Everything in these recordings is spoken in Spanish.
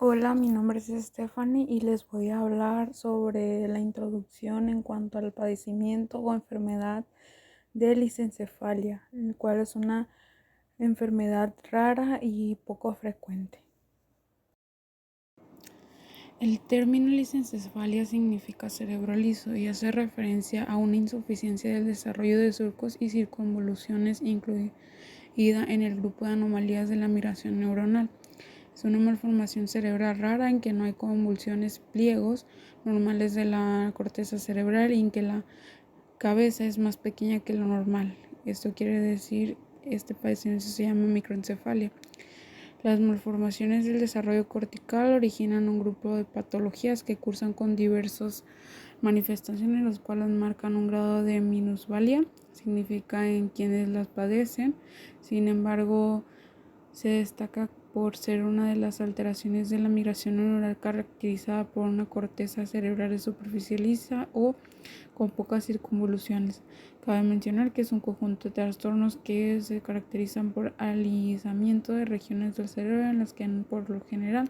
Hola, mi nombre es Stephanie y les voy a hablar sobre la introducción en cuanto al padecimiento o enfermedad de lisencefalia, el cual es una enfermedad rara y poco frecuente. El término lisencefalia significa cerebro liso y hace referencia a una insuficiencia del desarrollo de surcos y circunvoluciones incluida en el grupo de anomalías de la migración neuronal. Es una malformación cerebral rara en que no hay convulsiones, pliegos normales de la corteza cerebral y en que la cabeza es más pequeña que lo normal. Esto quiere decir, este padecimiento se llama microencefalia. Las malformaciones del desarrollo cortical originan un grupo de patologías que cursan con diversas manifestaciones, las cuales marcan un grado de minusvalía, significa en quienes las padecen. Sin embargo, se destaca por ser una de las alteraciones de la migración neuronal caracterizada por una corteza cerebral de superficie lisa o con pocas circunvoluciones. Cabe mencionar que es un conjunto de trastornos que se caracterizan por alisamiento de regiones del cerebro en las que por lo general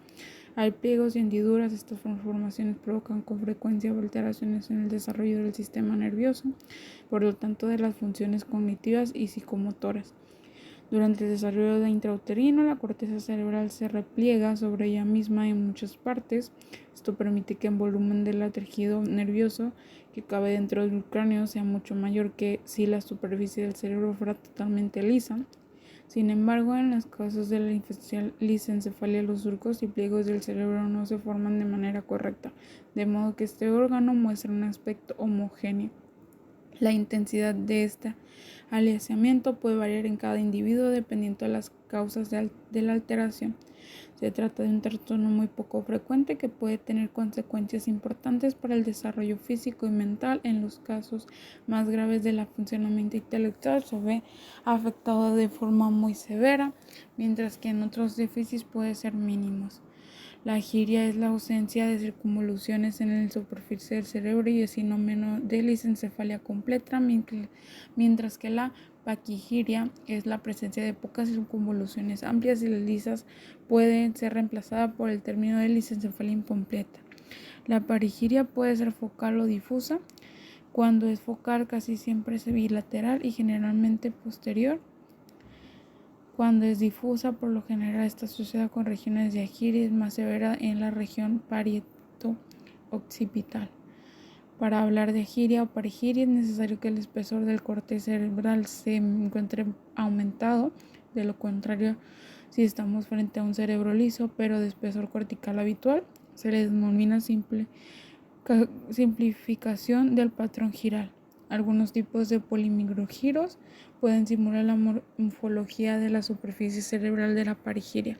hay pliegos y hendiduras. Estas malformaciones provocan con frecuencia alteraciones en el desarrollo del sistema nervioso, por lo tanto de las funciones cognitivas y psicomotoras. Durante el desarrollo intrauterino, la corteza cerebral se repliega sobre ella misma en muchas partes. Esto permite que el volumen del tejido nervioso que cabe dentro del cráneo sea mucho mayor que si la superficie del cerebro fuera totalmente lisa. Sin embargo, en los casos de la lisencefalia, los surcos y pliegos del cerebro no se forman de manera correcta, de modo que este órgano muestra un aspecto homogéneo. La intensidad de este alisamiento puede variar en cada individuo dependiendo de las causas de la alteración. Se trata de un trastorno muy poco frecuente que puede tener consecuencias importantes para el desarrollo físico y mental. En los casos más graves del funcionamiento intelectual se ve afectado de forma muy severa, mientras que en otros déficits puede ser mínimos. La agiria es la ausencia de circunvoluciones en la superficie del cerebro y es sinónimo de lisencefalia completa, mientras que la paquigiria es la presencia de pocas circunvoluciones amplias y las lisas pueden ser reemplazadas por el término de lisencefalia incompleta. La paquigiria puede ser focal o difusa. Cuando es focal casi siempre es bilateral y generalmente posterior. Cuando es difusa, por lo general está asociada con regiones de agiria más severa en la región parieto-occipital. Para hablar de agiria o paragiria es necesario que el espesor del corte cerebral se encuentre aumentado. De lo contrario, si estamos frente a un cerebro liso pero de espesor cortical habitual, se le denomina simplificación del patrón giral. Algunos tipos de polimicrogiros pueden simular la morfología de la superficie cerebral de la paragiria.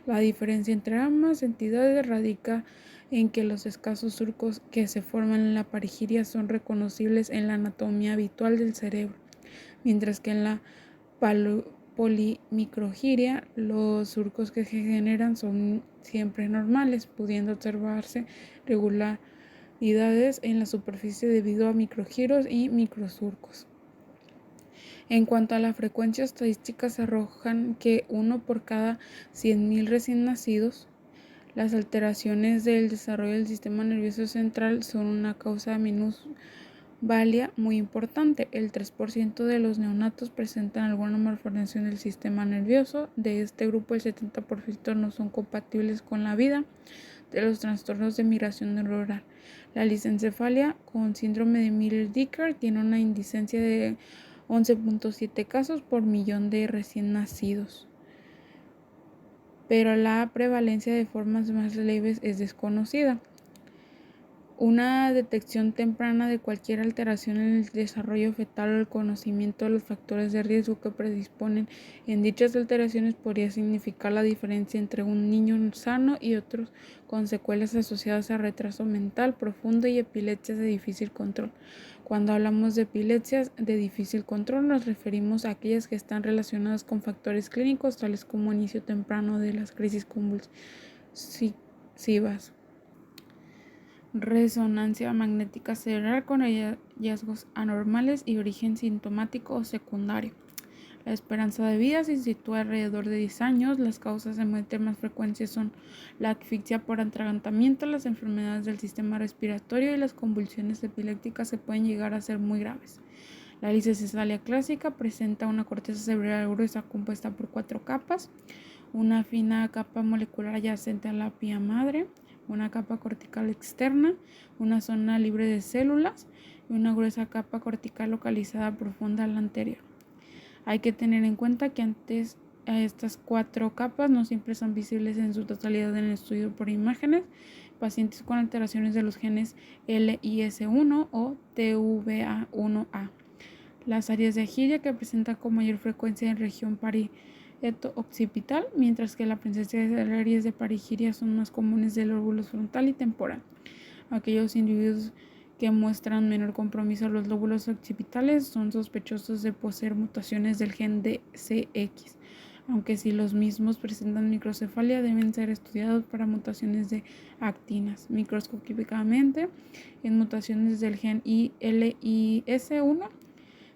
La diferencia entre ambas entidades radica en que los escasos surcos que se forman en la paragiria son reconocibles en la anatomía habitual del cerebro, mientras que en la polimicrogiria los surcos que se generan son siempre normales, pudiendo observarse regularidades en la superficie debido a microgiros y microsurcos. En cuanto a la frecuencia, estadísticas arrojan que 1 por cada 100.000 recién nacidos. Las alteraciones del desarrollo del sistema nervioso central son una causa minusvalía muy importante. El 3% de los neonatos presentan alguna malformación del sistema nervioso. De este grupo, el 70% no son compatibles con la vida. De los trastornos de migración neuronal, la lisencefalia con síndrome de Miller-Dicker tiene una incidencia de 11.7 casos por millón de recién nacidos, pero la prevalencia de formas más leves es desconocida. Una detección temprana de cualquier alteración en el desarrollo fetal o el conocimiento de los factores de riesgo que predisponen en dichas alteraciones podría significar la diferencia entre un niño sano y otros con secuelas asociadas a retraso mental profundo y epilepsias de difícil control. Cuando hablamos de epilepsias de difícil control nos referimos a aquellas que están relacionadas con factores clínicos tales como inicio temprano de las crisis convulsivas. Resonancia magnética cerebral con hallazgos anormales y origen sintomático o secundario. La esperanza de vida se sitúa alrededor de 10 años. Las causas de muerte más frecuentes son la asfixia por atragantamiento, las enfermedades del sistema respiratorio y las convulsiones epilépticas que pueden llegar a ser muy graves. La lisocefalia clásica presenta una corteza cerebral gruesa compuesta por 4 capas, una fina capa molecular adyacente a la pía madre, una capa cortical externa, una zona libre de células y una gruesa capa cortical localizada profunda a la anterior. Hay que tener en cuenta que antes a estas 4 capas no siempre son visibles en su totalidad en el estudio por imágenes. Pacientes con alteraciones de los genes LIS1 o TVA1A. Las áreas de Agilia que presentan con mayor frecuencia en región parieto-occipital, mientras que la presencia de áreas de parigiria son más comunes del lóbulo frontal y temporal. Aquellos individuos que muestran menor compromiso a los lóbulos occipitales son sospechosos de poseer mutaciones del gen DCX, aunque si los mismos presentan microcefalia deben ser estudiados para mutaciones de actinas. Microscópicamente, en mutaciones del gen ILIS1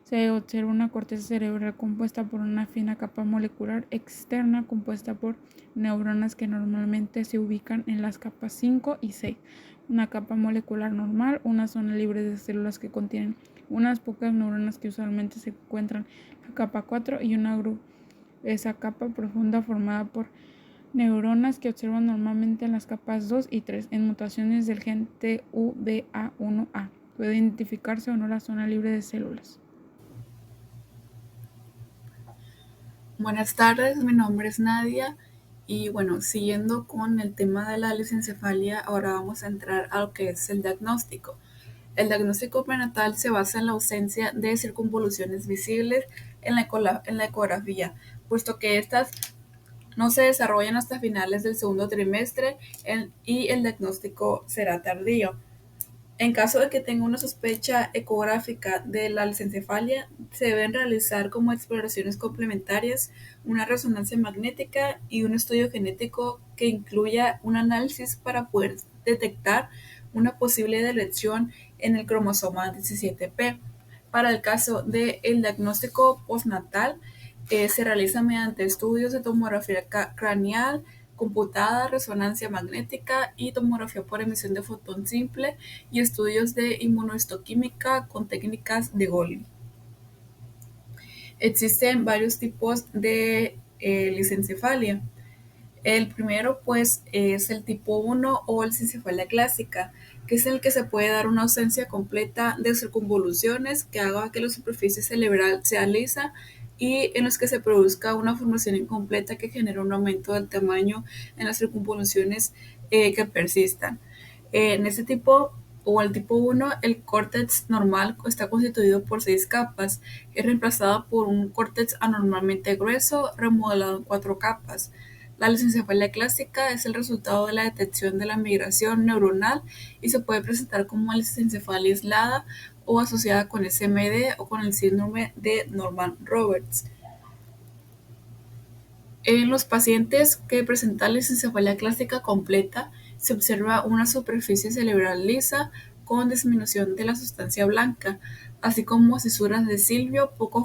se observa una corteza cerebral compuesta por una fina capa molecular externa compuesta por neuronas que normalmente se ubican en las capas 5 y 6. Una capa molecular normal, una zona libre de células que contienen unas pocas neuronas que usualmente se encuentran en la capa 4 y una gruesa capa profunda formada por neuronas que observan normalmente en las capas 2 y 3. En mutaciones del gen TVA1A puede identificarse o no la zona libre de células. Buenas tardes, mi nombre es Nadia y bueno, siguiendo con el tema de la lisencefalia, ahora vamos a entrar a lo que es el diagnóstico. El diagnóstico prenatal se basa en la ausencia de circunvoluciones visibles en la ecografía, puesto que estas no se desarrollan hasta finales del segundo trimestre y el diagnóstico será tardío. En caso de que tenga una sospecha ecográfica de la lisencefalia, se deben realizar como exploraciones complementarias una resonancia magnética y un estudio genético que incluya un análisis para poder detectar una posible deleción en el cromosoma 17p. Para el caso del diagnóstico postnatal, se realiza mediante estudios de tomografía craneal, computada, resonancia magnética y tomografía por emisión de fotón simple y estudios de inmunohistoquímica con técnicas de Golgi. Existen varios tipos de lisencefalia. El primero, pues, es el tipo 1 o lisencefalia clásica, que es el que se puede dar una ausencia completa de circunvoluciones que haga que la superficie cerebral sea lisa y en los que se produzca una formación incompleta que genera un aumento del tamaño en las circunvoluciones que persistan. En este tipo o el tipo 1, el córtex normal está constituido por 6 capas, es reemplazada por un córtex anormalmente grueso remodelado en 4 capas. La lisencefalia clásica es el resultado de la detección de la migración neuronal y se puede presentar como lisencefalia aislada o asociada con SMD o con el síndrome de Norman-Roberts. En los pacientes que presentan lisencefalia clásica completa, se observa una superficie cerebral lisa con disminución de la sustancia blanca, así como cisuras de Silvio poco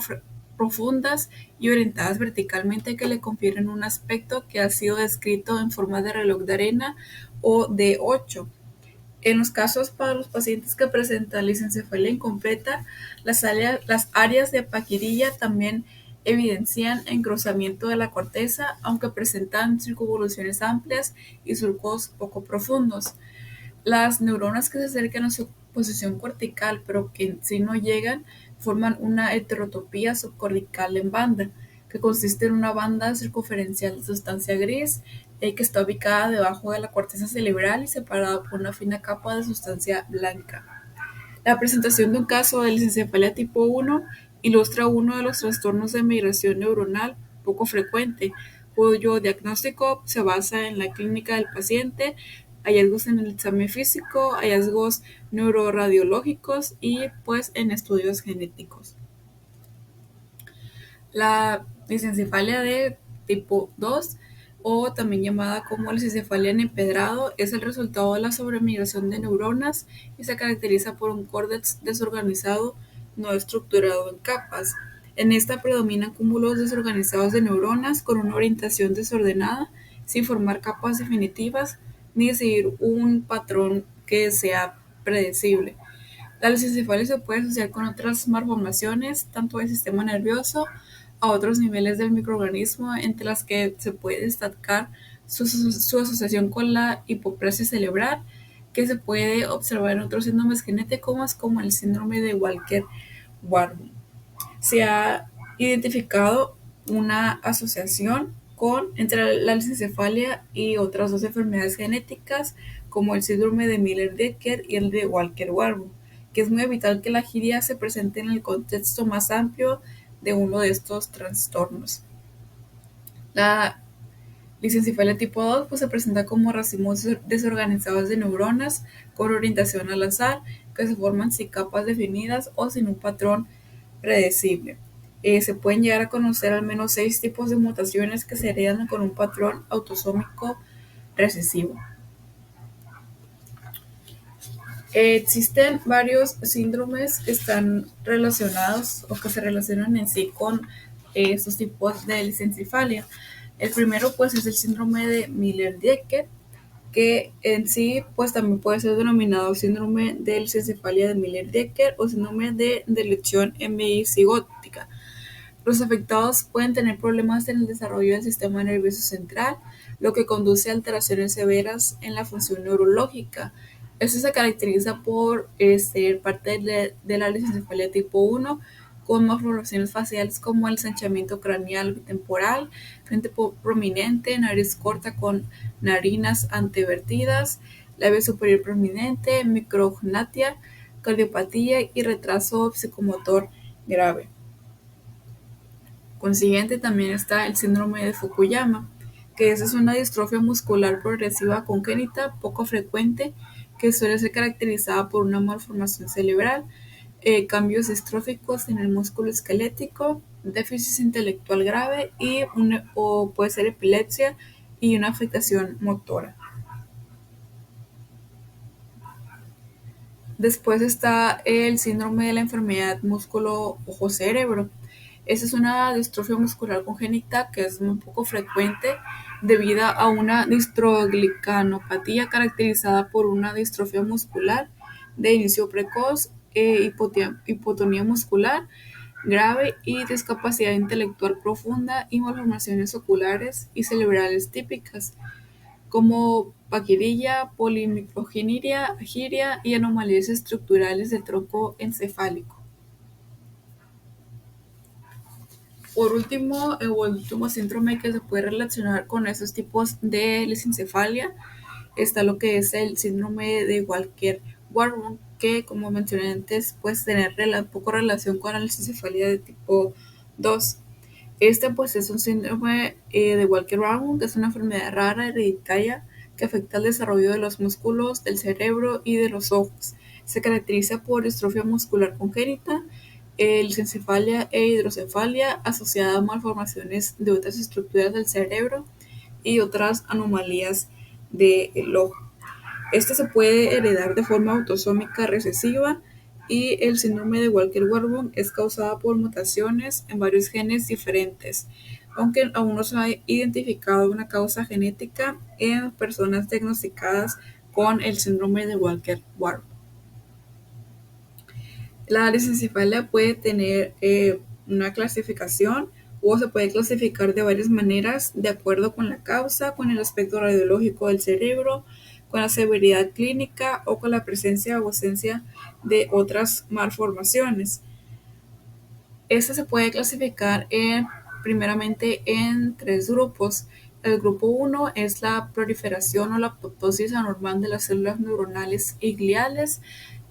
profundas y orientadas verticalmente que le confieren un aspecto que ha sido descrito en forma de reloj de arena o de 8. En los casos para los pacientes que presentan lisencefalia incompleta, las áreas de Pachygyria también evidencian engrosamiento de la corteza, aunque presentan circunvoluciones amplias y surcos poco profundos. Las neuronas que se acercan a su posición cortical, pero que en sí no llegan, forman una heterotopía subcortical en banda, que consiste en una banda circunferencial de sustancia gris que está ubicada debajo de la corteza cerebral y separada por una fina capa de sustancia blanca. La presentación de un caso de lisencefalia tipo 1 ilustra uno de los trastornos de migración neuronal poco frecuente, cuyo diagnóstico se basa en la clínica del paciente, hallazgos en el examen físico, hallazgos neuroradiológicos y pues en estudios genéticos. La lisencefalia de tipo 2 o también llamada como lisencefalia en empedrado es el resultado de la sobremigración de neuronas y se caracteriza por un córtex desorganizado no estructurado en capas. En esta predominan cúmulos desorganizados de neuronas con una orientación desordenada, sin formar capas definitivas ni seguir un patrón que sea predecible. La lisencefalia se puede asociar con otras malformaciones, tanto del sistema nervioso a otros niveles del microorganismo, entre las que se puede destacar su asociación con la hipoplasia cerebral, que se puede observar en otros síndromes genéticos como el síndrome de Walker-Warburg. Se ha identificado una asociación entre la lisencefalia y otras dos enfermedades genéticas, como el síndrome de Miller-Decker y el de Walker-Warburg, que es muy habitual que la giria se presente en el contexto más amplio de uno de estos trastornos. La lisencefalia tipo 2 pues, se presenta como racimos desorganizados de neuronas con orientación al azar, que se forman sin capas definidas o sin un patrón predecible. Se pueden llegar a conocer al menos 6 tipos de mutaciones que se heredan con un patrón autosómico recesivo. Existen varios síndromes que están relacionados o que se relacionan en sí con estos tipos de lisencefalia. El primero pues es el síndrome de Miller-Decker, que en sí pues también puede ser denominado síndrome de lisencefalia de Miller-Decker o síndrome de deleción hemizigótica. Los afectados pueden tener problemas en el desarrollo del sistema nervioso central, lo que conduce a alteraciones severas en la función neurológica. Esto se caracteriza por ser parte de la lisencefalia tipo 1, con malformaciones faciales como el ensanchamiento craneal bitemporal, frente prominente, nariz corta con narinas antevertidas, labio superior prominente, micrognatia, cardiopatía y retraso psicomotor grave. Consiguiente también está el síndrome de Fukuyama, que es una distrofia muscular progresiva congénita poco frecuente que suele ser caracterizada por una malformación cerebral, cambios distróficos en el músculo esquelético, déficit intelectual grave o puede ser epilepsia y una afectación motora. Después está el síndrome de la enfermedad músculo-ojo-cerebro. Esta es una distrofia muscular congénita que es muy poco frecuente debido a una distroglicanopatía caracterizada por una distrofia muscular de inicio precoz, hipotonía muscular grave y discapacidad intelectual profunda y malformaciones oculares y cerebrales típicas, como paquirilla, polimicrogiria y anomalías estructurales del tronco encefálico. Por último, el último síndrome que se puede relacionar con esos tipos de lisencefalia está lo que es el síndrome de Walker-Warburg, que como mencioné antes puede tener poco relación con la lisencefalia de tipo 2. Este pues es un síndrome de Walker-Warburg, que es una enfermedad rara hereditaria que afecta al desarrollo de los músculos, del cerebro y de los ojos. Se caracteriza por distrofia muscular congénita, lisencefalia e hidrocefalia asociada a malformaciones de otras estructuras del cerebro y otras anomalías del ojo. Este se puede heredar de forma autosómica recesiva y el síndrome de Walker-Warburg es causada por mutaciones en varios genes diferentes, aunque aún no se ha identificado una causa genética en personas diagnosticadas con el síndrome de Walker-Warburg. La lisencefalia puede tener una clasificación o se puede clasificar de varias maneras de acuerdo con la causa, con el aspecto radiológico del cerebro, con la severidad clínica o con la presencia o ausencia de otras malformaciones. Esta se puede clasificar primeramente en 3 grupos. El grupo 1 es la proliferación o la apoptosis anormal de las células neuronales y gliales.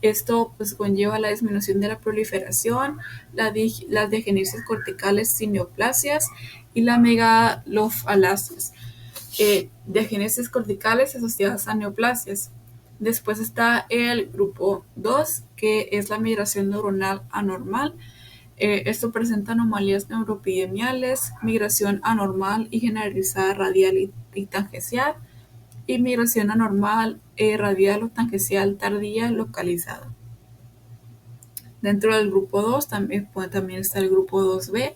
Esto pues conlleva la disminución de la proliferación, las diagenesis corticales sin neoplasias y la megalofalasias. Diagenesis corticales asociadas a neoplasias. Después está el grupo 2, que es la migración neuronal anormal. Esto presenta anomalías neuroepidemiales, migración anormal y generalizada radial y tangencial, y migración anormal radial o tangencial tardía localizada. Dentro del grupo 2 también está el grupo 2B,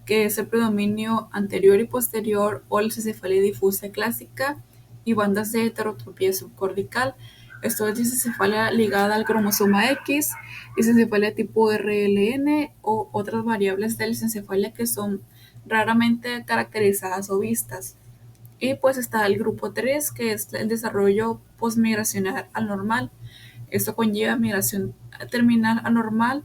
que es el predominio anterior y posterior o la lisencefalia difusa clásica y bandas de heterotropía subcortical. Esto es lisencefalia ligada al cromosoma X, lisencefalia tipo RLN o otras variables de lisencefalia que son raramente caracterizadas o vistas. Y pues está el grupo 3, que es el desarrollo postmigracional anormal. Esto conlleva migración terminal anormal,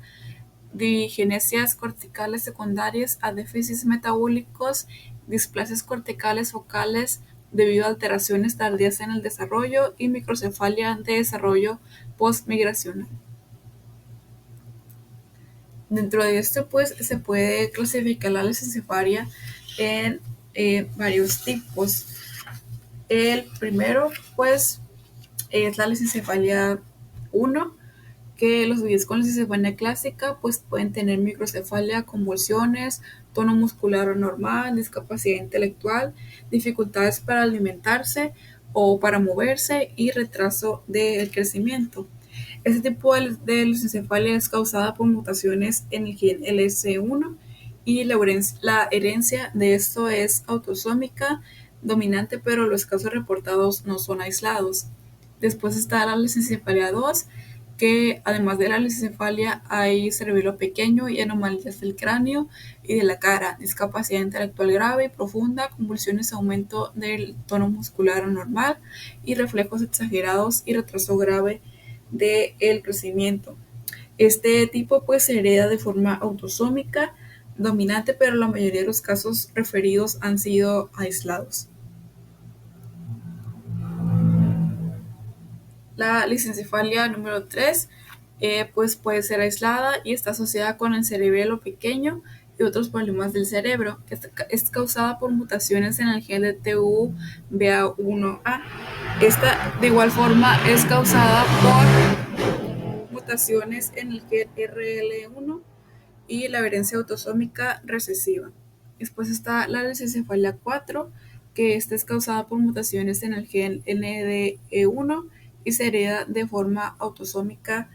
digenesias corticales secundarias a déficits metabólicos, displasias corticales focales debido a alteraciones tardías en el desarrollo y microcefalia de desarrollo postmigracional. Dentro de esto, pues, se puede clasificar la lisencefalia en varios tipos. El primero, pues, es la lisencefalia 1, que los bebés con lisencefalia clásica pues pueden tener microcefalia, convulsiones, tono muscular anormal, discapacidad intelectual, dificultades para alimentarse o para moverse y retraso del crecimiento. Este tipo de lisencefalia es causada por mutaciones en el gen LS1 y la herencia de esto es autosómica dominante, pero los casos reportados no son aislados. Después está la lisencefalia 2, que además de la lisencefalia hay cerebelo pequeño y anomalías del cráneo y de la cara, discapacidad intelectual grave y profunda, convulsiones, aumento del tono muscular anormal y reflejos exagerados y retraso grave del crecimiento. Este tipo pues se hereda de forma autosómica dominante, pero la mayoría de los casos referidos han sido aislados. La lisencefalia número 3 pues puede ser aislada y está asociada con el cerebelo pequeño y otros problemas del cerebro, que es causada por mutaciones en el gen de TUBA1A. Esta de igual forma es causada por mutaciones en el gen RL1 y la herencia autosómica recesiva. Después está la lisencefalia 4, que esta es causada por mutaciones en el gen NDE1 y se hereda de forma autosómica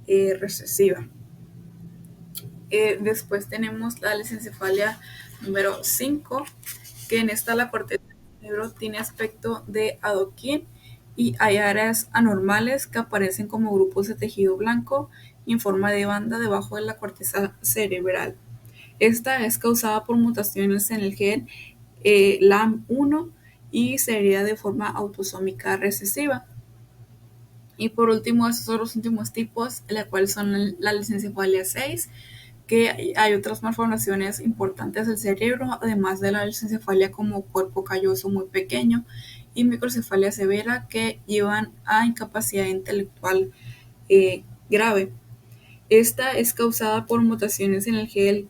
recesiva. Después tenemos la lisencefalia número 5, que en esta la corteza del cerebro tiene aspecto de adoquín y hay áreas anormales que aparecen como grupos de tejido blanco y en forma de banda debajo de la corteza cerebral. Esta es causada por mutaciones en el gen LAM1 y se hereda de forma autosómica recesiva. Y por último, estos son los últimos tipos, la cual son la lisencefalia 6, que hay otras malformaciones importantes del cerebro, además de la lisencefalia como cuerpo calloso muy pequeño y microcefalia severa que llevan a incapacidad intelectual grave. Esta es causada por mutaciones en el gen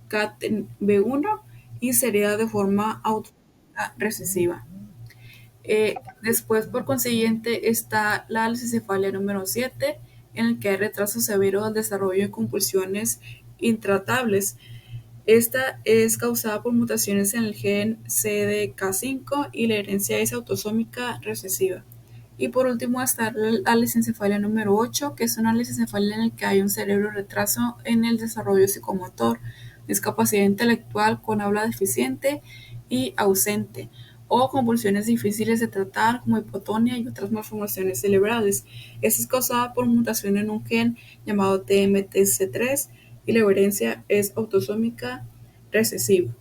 CATB1 y se hereda de forma autosómica recesiva. Después, por consiguiente, está la lisencefalia número 7, en el que hay retraso severo del desarrollo de compulsiones intratables. Esta es causada por mutaciones en el gen CDK5 y la herencia es autosómica recesiva. Y por último está la lisencefalia número 8, que es una lisencefalia en la que hay un cerebro retraso en el desarrollo psicomotor, discapacidad intelectual con habla deficiente y ausente, o convulsiones difíciles de tratar como hipotonía y otras malformaciones cerebrales. Esta es causada por mutación en un gen llamado TMTC3 y la herencia es autosómica recesiva.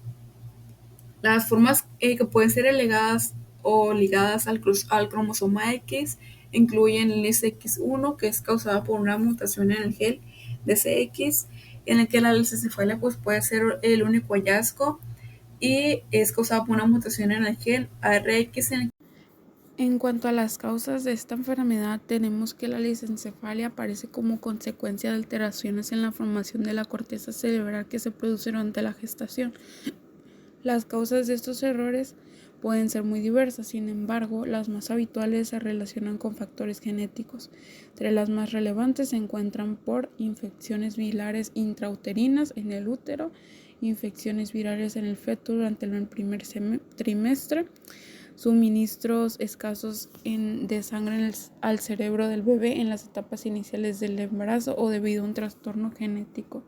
Las formas que pueden ser legadas o ligadas al cromosoma X incluyen el SX1, que es causada por una mutación en el gen de CX, en el que la lisencefalia pues, puede ser el único hallazgo, y es causada por una mutación en el gen ARX. En cuanto a las causas de esta enfermedad, tenemos que la lisencefalia aparece como consecuencia de alteraciones en la formación de la corteza cerebral que se produce durante la gestación. Las causas de estos errores pueden ser muy diversas, sin embargo, las más habituales se relacionan con factores genéticos. Entre las más relevantes se encuentran por infecciones virales intrauterinas en el útero, infecciones virales en el feto durante el primer trimestre, suministros escasos de sangre al cerebro del bebé en las etapas iniciales del embarazo o debido a un trastorno genético.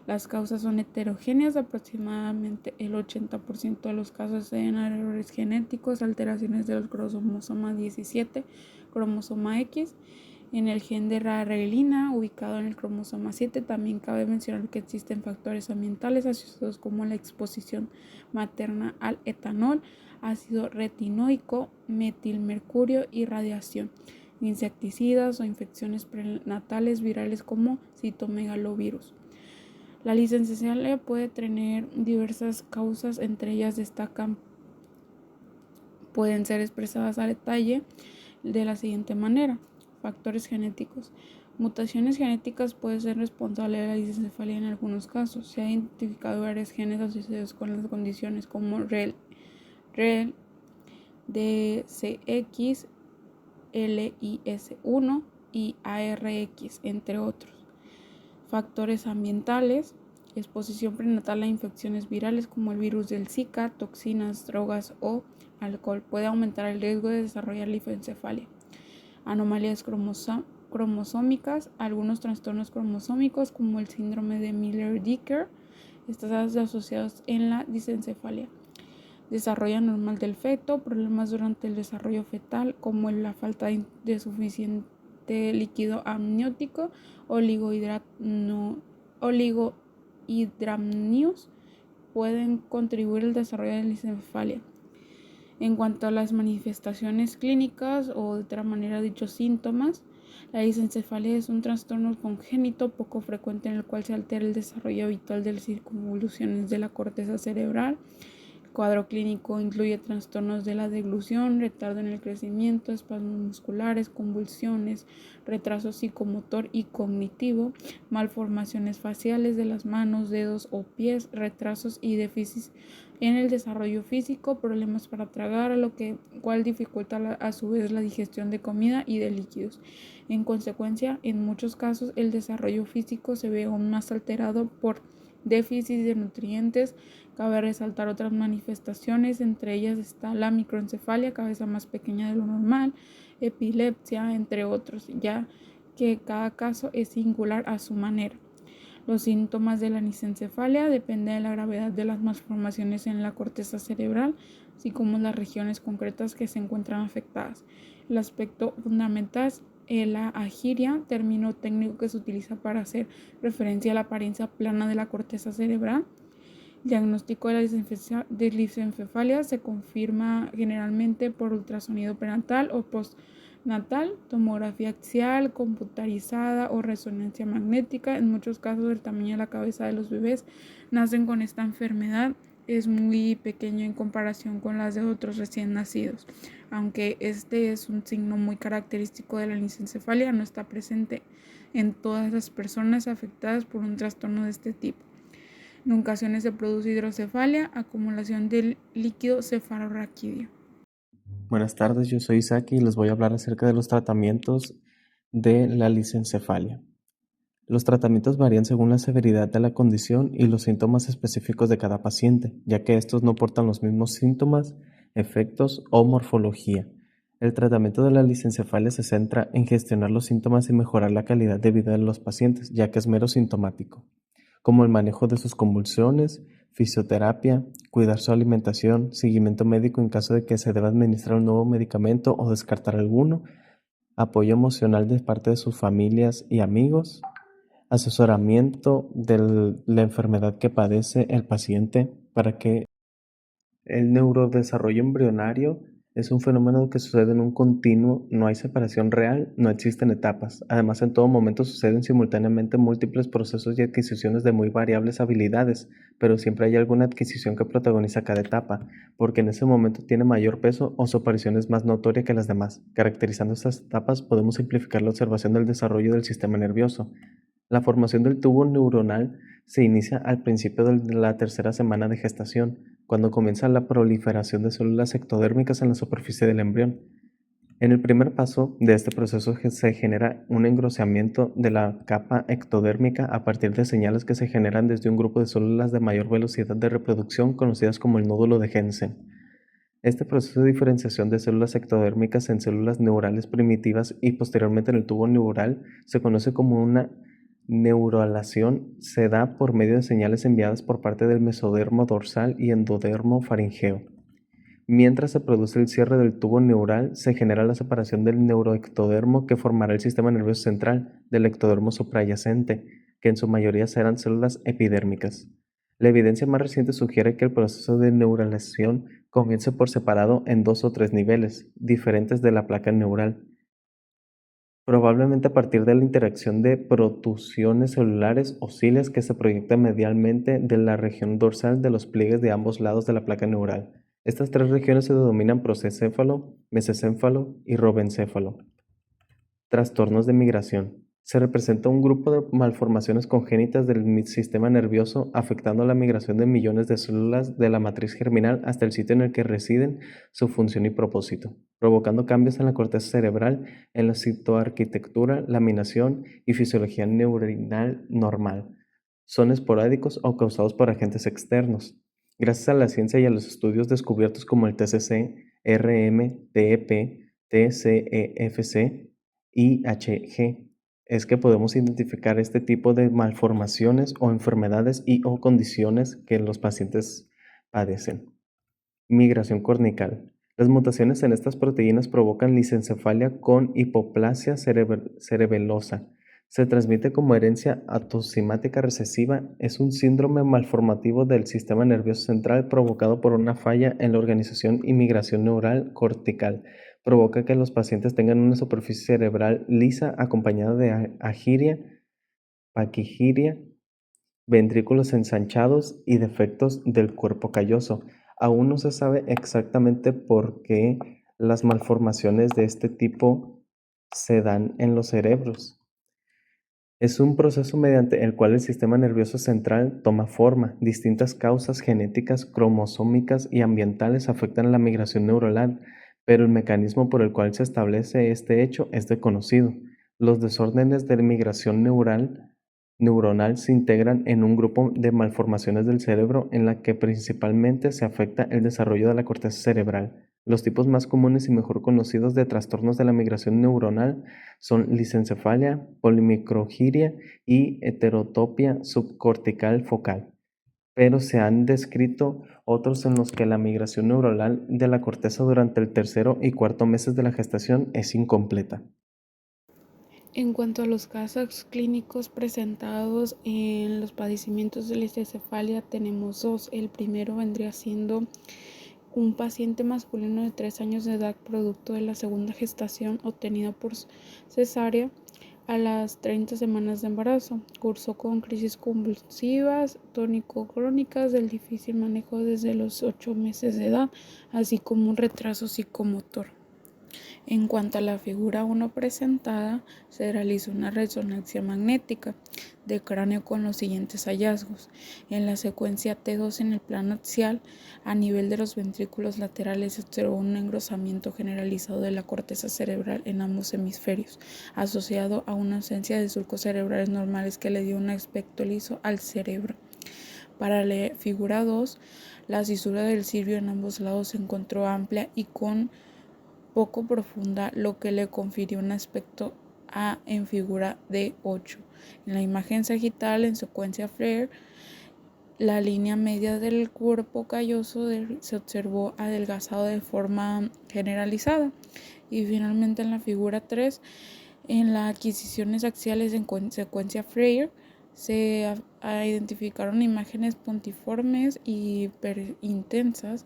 Las causas son heterogéneas, aproximadamente el 80% de los casos se deben a errores genéticos, alteraciones del cromosoma 17, cromosoma X, en el gen de rarelina ubicado en el cromosoma 7. También cabe mencionar que existen factores ambientales asociados como la exposición materna al etanol, ácido retinoico, metilmercurio y radiación, insecticidas o infecciones prenatales virales como citomegalovirus. La licenciatura puede tener diversas causas, entre ellas pueden ser expresadas a detalle de la siguiente manera. Factores genéticos. Mutaciones genéticas pueden ser responsables de la lisencefalia en algunos casos. Se han identificado varios genes asociados con las condiciones como REL, DCX, LIS1 y ARX, entre otros. Factores ambientales, exposición prenatal a infecciones virales como el virus del Zika, toxinas, drogas o alcohol puede aumentar el riesgo de desarrollar lisencefalia. Anomalías cromosómicas, algunos trastornos cromosómicos como el síndrome de Miller-Diecker están asociados en la lisencefalia. Desarrollo normal del feto, problemas durante el desarrollo fetal como la falta de suficiente líquido amniótico, oligohidramnios pueden contribuir al desarrollo de la lisencefalia. En cuanto a las manifestaciones clínicas o de otra manera dichos síntomas, la lisencefalia es un trastorno congénito poco frecuente en el cual se altera el desarrollo habitual de las circunvoluciones de la corteza cerebral. El cuadro clínico incluye trastornos de la deglución, retardo en el crecimiento, espasmos musculares, convulsiones, retraso psicomotor y cognitivo, malformaciones faciales de las manos, dedos o pies, retrasos y déficits en el desarrollo físico, problemas para tragar, cual dificulta a su vez la digestión de comida y de líquidos. En consecuencia, en muchos casos el desarrollo físico se ve aún más alterado por déficit de nutrientes. Cabe resaltar otras manifestaciones, entre ellas está la microencefalia, cabeza más pequeña de lo normal, epilepsia, entre otros, ya que cada caso es singular a su manera. Los síntomas de la lisencefalia dependen de la gravedad de las malformaciones en la corteza cerebral, así como las regiones concretas que se encuentran afectadas. El aspecto fundamental es la agiria, término técnico que se utiliza para hacer referencia a la apariencia plana de la corteza cerebral. El diagnóstico de la lisencefalia se confirma generalmente por ultrasonido prenatal o postnatal, tomografía axial, computarizada o resonancia magnética. En muchos casos el tamaño de la cabeza de los bebés nacen con esta enfermedad es muy pequeño en comparación con las de otros recién nacidos. Aunque este es un signo muy característico de la lisencefalia, no está presente en todas las personas afectadas por un trastorno de este tipo. En ocasiones se produce hidrocefalia, acumulación del líquido cefalorraquídeo. Buenas tardes, yo soy Isaac y les voy a hablar acerca de los tratamientos de la lisencefalia. Los tratamientos varían según la severidad de la condición y los síntomas específicos de cada paciente, ya que estos no portan los mismos síntomas, efectos o morfología. El tratamiento de la lisencefalia se centra en gestionar los síntomas y mejorar la calidad de vida de los pacientes, ya que es mero sintomático, como el manejo de sus convulsiones, fisioterapia, cuidar su alimentación, seguimiento médico en caso de que se deba administrar un nuevo medicamento o descartar alguno, apoyo emocional de parte de sus familias y amigos, asesoramiento de la enfermedad que padece el paciente para que el neurodesarrollo embrionario es un fenómeno que sucede en un continuo, no hay separación real, no existen etapas. Además, en todo momento suceden simultáneamente múltiples procesos y adquisiciones de muy variables habilidades, pero siempre hay alguna adquisición que protagoniza cada etapa, porque en ese momento tiene mayor peso o su aparición es más notoria que las demás. Caracterizando estas etapas, podemos simplificar la observación del desarrollo del sistema nervioso. La formación del tubo neuronal se inicia al principio de la tercera semana de gestación, cuando comienza la proliferación de células ectodérmicas en la superficie del embrión. En el primer paso de este proceso se genera un engrosamiento de la capa ectodérmica a partir de señales que se generan desde un grupo de células de mayor velocidad de reproducción conocidas como el nódulo de Jensen. Este proceso de diferenciación de células ectodérmicas en células neurales primitivas y posteriormente en el tubo neural se conoce como una neuralación. Se da por medio de señales enviadas por parte del mesodermo dorsal y endodermo faríngeo. Mientras se produce el cierre del tubo neural, se genera la separación del neuroectodermo que formará el sistema nervioso central del ectodermo suprayacente, que en su mayoría serán células epidérmicas. La evidencia más reciente sugiere que el proceso de neuralización comienza por separado en 2 o 3 niveles diferentes de la placa neural, probablemente a partir de la interacción de protusiones celulares o cilias que se proyectan medialmente de la región dorsal de los pliegues de ambos lados de la placa neural. Estas 3 regiones se denominan procénfalo, mesocéfalo y robencéfalo. Trastornos de migración. Se representa un grupo de malformaciones congénitas del sistema nervioso afectando la migración de millones de células de la matriz germinal hasta el sitio en el que residen, su función y propósito, provocando cambios en la corteza cerebral, en la citoarquitectura, laminación y fisiología neuronal normal. Son esporádicos o causados por agentes externos. Gracias a la ciencia y a los estudios descubiertos como el TCC, RM, TEP, TCEFC, IHG, es que podemos identificar este tipo de malformaciones o enfermedades y o condiciones que los pacientes padecen. Migración cortical. Las mutaciones en estas proteínas provocan lisencefalia con hipoplasia cerebelosa. Se transmite como herencia autosomática recesiva. Es un síndrome malformativo del sistema nervioso central provocado por una falla en la organización y migración neural cortical. Provoca que los pacientes tengan una superficie cerebral lisa acompañada de agiria, paquigiria, ventrículos ensanchados y defectos del cuerpo calloso. Aún no se sabe exactamente por qué las malformaciones de este tipo se dan en los cerebros. Es un proceso mediante el cual el sistema nervioso central toma forma. Distintas causas genéticas, cromosómicas y ambientales afectan la migración neuronal, pero el mecanismo por el cual se establece este hecho es desconocido. Los desórdenes de migración neuronal se integran en un grupo de malformaciones del cerebro en la que principalmente se afecta el desarrollo de la corteza cerebral. Los tipos más comunes y mejor conocidos de trastornos de la migración neuronal son lisencefalia, polimicrogiria y heterotopia subcortical focal, pero se han descrito otros en los que la migración neuronal de la corteza durante el tercero y cuarto meses de la gestación es incompleta. En cuanto a los casos clínicos presentados en los padecimientos de lisencefalia, tenemos dos. El primero vendría siendo un paciente masculino de 3 años de edad producto de la segunda gestación obtenida por cesárea a las 30 semanas de embarazo. Cursó con crisis convulsivas, tónico-crónicas del difícil manejo desde los 8 meses de edad, así como un retraso psicomotor. En cuanto a la figura 1 presentada, se realizó una resonancia magnética de cráneo con los siguientes hallazgos. En la secuencia T2 en el plano axial, a nivel de los ventrículos laterales se observó un engrosamiento generalizado de la corteza cerebral en ambos hemisferios, asociado a una ausencia de surcos cerebrales normales que le dio un aspecto liso al cerebro. Para la figura 2, la cisura del cirbio en ambos lados se encontró amplia y con poco profunda, lo que le confirió un aspecto A en figura D8. En la imagen sagital, en secuencia Freire, la línea media del cuerpo calloso se observó adelgazado de forma generalizada. Y finalmente en la figura 3, en las adquisiciones axiales en secuencia Freire, se identificaron imágenes puntiformes y intensas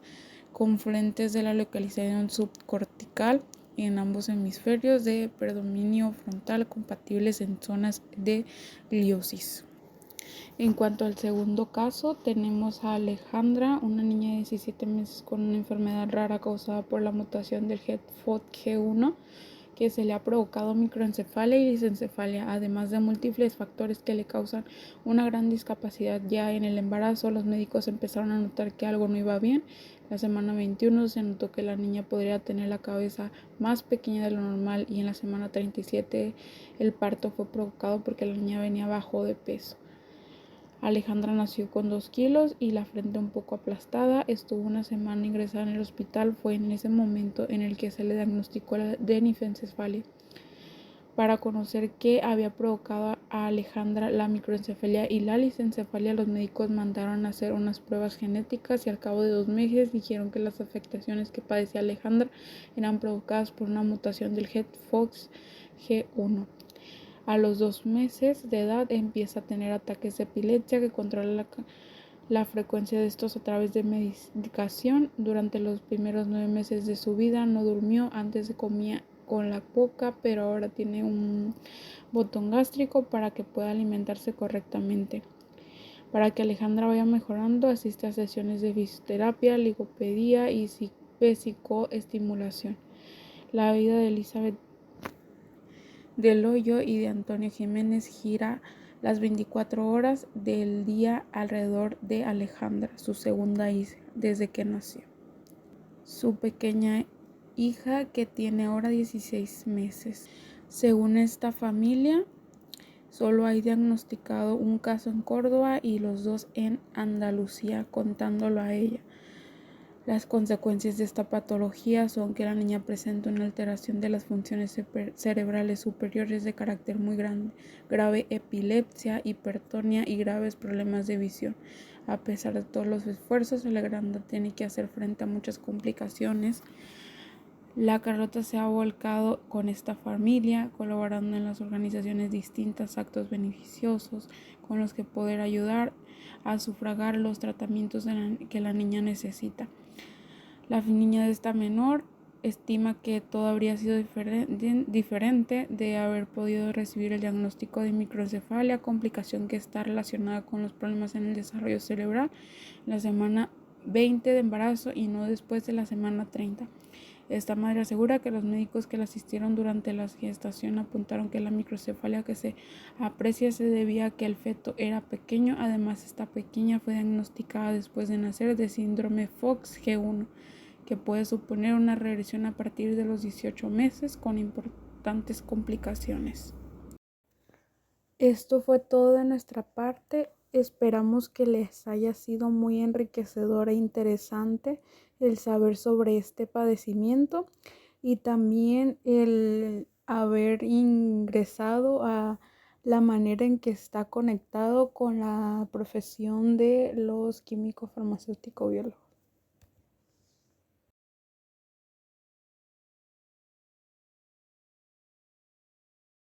confluentes de la localización subcortical en ambos hemisferios de predominio frontal compatibles en zonas de gliosis. En cuanto al segundo caso, tenemos a Alejandra, una niña de 17 meses con una enfermedad rara causada por la mutación del FODG1 que se le ha provocado microencefalia y lisencefalia, además de múltiples factores que le causan una gran discapacidad. Ya en el embarazo, los médicos empezaron a notar que algo no iba bien. La semana 21 se notó que la niña podría tener la cabeza más pequeña de lo normal y en la semana 37 el parto fue provocado porque la niña venía bajo de peso. Alejandra nació con 2 kilos y la frente un poco aplastada. Estuvo una semana ingresada en el hospital. Fue en ese momento en el que se le diagnosticó la denicencefalia. Para conocer qué había provocado a Alejandra la microencefalia y la lisencefalia, los médicos mandaron a hacer unas pruebas genéticas y al cabo de 2 meses dijeron que las afectaciones que padecía Alejandra eran provocadas por una mutación del gen FOXG1. A los 2 meses de edad empieza a tener ataques de epilepsia que controla la frecuencia de estos a través de medicación. Durante los primeros 9 meses de su vida no durmió, antes comía con la boca, pero ahora tiene un botón gástrico para que pueda alimentarse correctamente. Para que Alejandra vaya mejorando, asiste a sesiones de fisioterapia, logopedía y psicoestimulación. La vida de Elizabeth del Hoyo y de Antonio Jiménez gira las 24 horas del día alrededor de Alejandra, su segunda hija, desde que nació. Su pequeña hija, que tiene ahora 16 meses. Según esta familia, solo hay diagnosticado un caso en Córdoba y los 2 en Andalucía, contándolo a ella. Las consecuencias de esta patología son que la niña presenta una alteración de las funciones cerebrales superiores de carácter muy grave, epilepsia, hipertonía y graves problemas de visión. A pesar de todos los esfuerzos, Alejandra tiene que hacer frente a muchas complicaciones. La Carlota se ha volcado con esta familia, colaborando en las organizaciones distintas, actos beneficiosos con los que poder ayudar a sufragar los tratamientos que la niña necesita. La niña de esta menor estima que todo habría sido diferente de haber podido recibir el diagnóstico de microencefalia, complicación que está relacionada con los problemas en el desarrollo cerebral en la semana 20 de embarazo y no después de la semana 30. Esta madre asegura que los médicos que la asistieron durante la gestación apuntaron que la microcefalia que se aprecia se debía a que el feto era pequeño. Además, esta pequeña fue diagnosticada después de nacer de síndrome FOXG1, que puede suponer una regresión a partir de los 18 meses con importantes complicaciones. Esto fue todo de nuestra parte. Esperamos que les haya sido muy enriquecedor e interesante el saber sobre este padecimiento y también el haber ingresado a la manera en que está conectado con la profesión de los químicos farmacéutico biólogos.